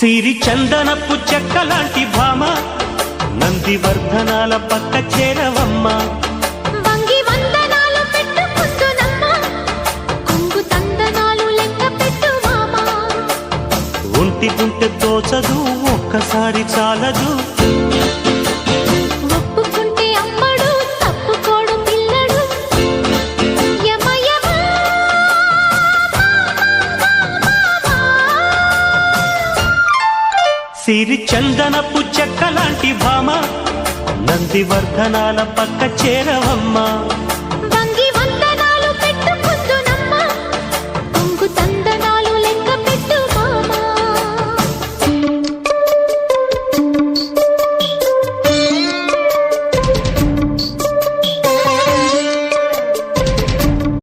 సిరి చందనపు చెక్కలాంటి భామ నందివర్ధనాల పక్క చేరవమ్మ వంగి వందనాలు పెట్టుకుంటున్నమ్మ కొంగు తందనాలు లెక్క పెట్టు మామ ఒంటి గుంటె తోచదు ఒక్కసారి చాలదు ఒప్పుకుంటే అమ్మడు తప్పుకోడు పిల్లడు యమ యమ సిరి చందనపు చెక్కలాంటి భామ నందివర్ధనాల పక్క చేరవమ్మ